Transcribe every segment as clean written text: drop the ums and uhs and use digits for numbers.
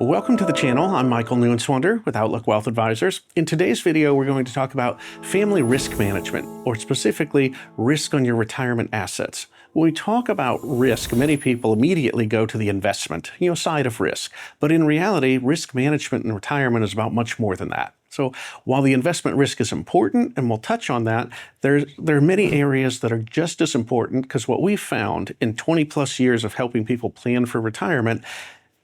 Welcome to the channel. I'm Michael Neuenschwander with Outlook Wealth Advisors. In today's video, we're going to talk about family risk management, or specifically risk on your retirement assets. When we talk about risk, many people immediately go to the investment, side of risk. But in reality, risk management in retirement is about much more than that. So while the investment risk is important, and we'll touch on that, there are many areas that are just as important, because what we've found in 20 plus years of helping people plan for retirement,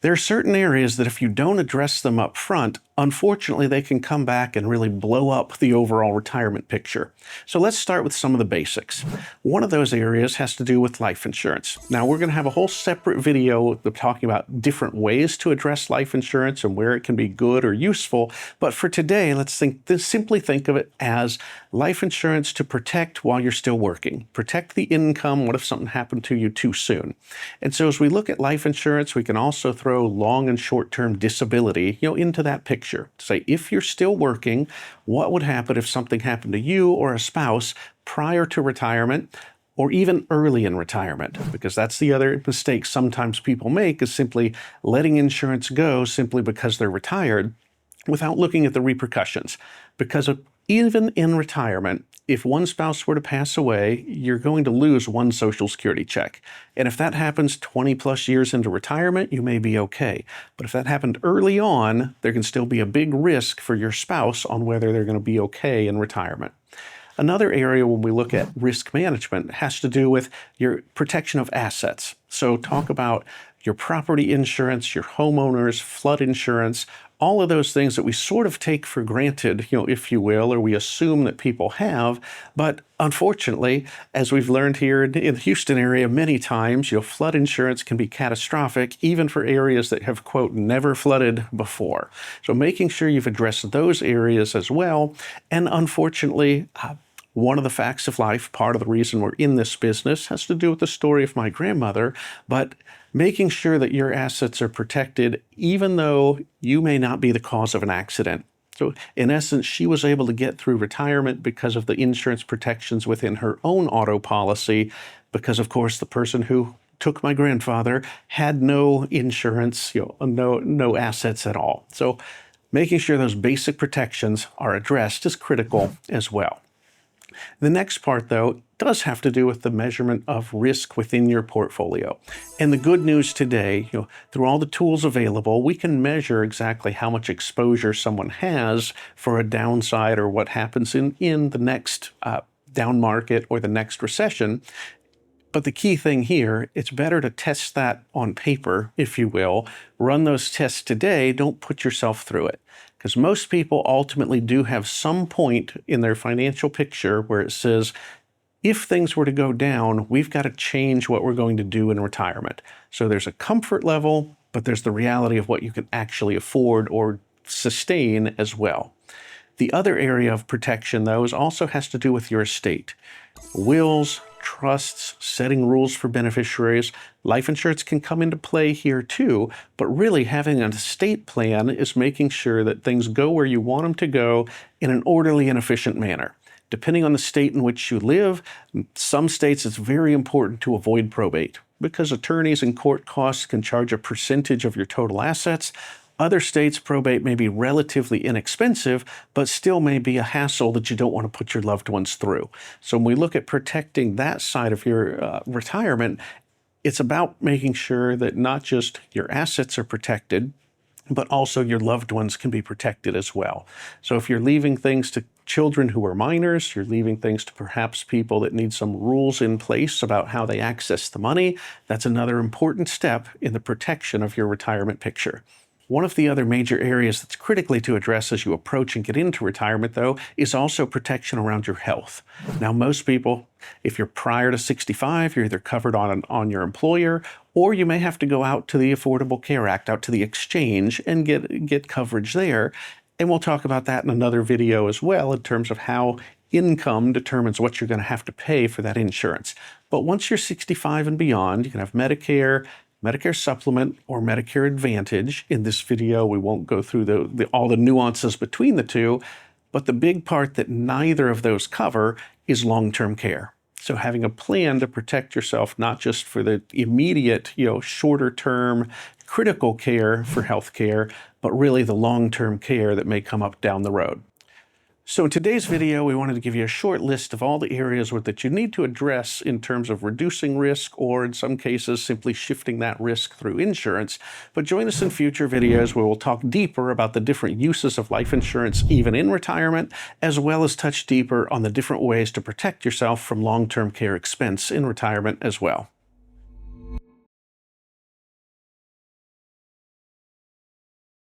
there are certain areas that if you don't address them up front, unfortunately, they can come back and really blow up the overall retirement picture. So let's start with some of the basics. One of those areas has to do with life insurance. Now, we're going to have a whole separate video talking about different ways to address life insurance and where it can be good or useful. But for today, let's simply think of it as life insurance to protect while you're still working. Protect the income. What if something happened to you too soon? And so as we look at life insurance, we can also throw long and short-term disability, into that picture. Say, if you're still working, what would happen if something happened to you or a spouse prior to retirement or even early in retirement? Because that's the other mistake sometimes people make, is simply letting insurance go simply because they're retired without looking at the repercussions. Because even in retirement, if one spouse were to pass away, you're going to lose one Social Security check. And if that happens 20 plus years into retirement, you may be okay. But if that happened early on, there can still be a big risk for your spouse on whether they're going to be okay in retirement. Another area when we look at risk management has to do with your protection of assets. So talk about your property insurance, your homeowners, flood insurance, all of those things that we sort of take for granted, if you will, or we assume that people have. But unfortunately, as we've learned here in the Houston area many times, flood insurance can be catastrophic, even for areas that have, quote, never flooded before. So making sure you've addressed those areas as well. And unfortunately, one of the facts of life, part of the reason we're in this business, has to do with the story of my grandmother, but making sure that your assets are protected, even though you may not be the cause of an accident. So in essence, she was able to get through retirement because of the insurance protections within her own auto policy, because of course the person who took my grandfather had no insurance, no assets at all. So making sure those basic protections are addressed is critical as well. The next part, though, does have to do with the measurement of risk within your portfolio. And the good news today, through all the tools available, we can measure exactly how much exposure someone has for a downside or what happens in the next down market or the next recession. But the key thing here, it's better to test that on paper, if you will. Run those tests today. Don't put yourself through it. Because most people ultimately do have some point in their financial picture where it says, if things were to go down, we've got to change what we're going to do in retirement. So there's a comfort level, but there's the reality of what you can actually afford or sustain as well. The other area of protection, though, also has to do with your estate. Wills, trusts, setting rules for beneficiaries. Life insurance can come into play here too, but really having an estate plan is making sure that things go where you want them to go in an orderly and efficient manner. Depending on the state in which you live, some states it's very important to avoid probate because attorneys and court costs can charge a percentage of your total assets. Other states, probate may be relatively inexpensive, but still may be a hassle that you don't want to put your loved ones through. So when we look at protecting that side of your retirement, it's about making sure that not just your assets are protected, but also your loved ones can be protected as well. So if you're leaving things to children who are minors, you're leaving things to perhaps people that need some rules in place about how they access the money, that's another important step in the protection of your retirement picture. One of the other major areas that's critically to address as you approach and get into retirement, though, is also protection around your health. Now, most people, if you're prior to 65, you're either covered on your employer, or you may have to go out to the Affordable Care Act, out to the exchange, and get coverage there. And we'll talk about that in another video as well, in terms of how income determines what you're going to have to pay for that insurance. But once you're 65 and beyond, you can have Medicare, Medicare Supplement, or Medicare Advantage. In this video, we won't go through all the nuances between the two, but the big part that neither of those cover is long-term care. So having a plan to protect yourself, not just for the immediate, shorter term critical care for healthcare, but really the long-term care that may come up down the road. So in today's video, we wanted to give you a short list of all the areas that you need to address in terms of reducing risk, or in some cases, simply shifting that risk through insurance. But join us in future videos where we'll talk deeper about the different uses of life insurance, even in retirement, as well as touch deeper on the different ways to protect yourself from long-term care expense in retirement as well.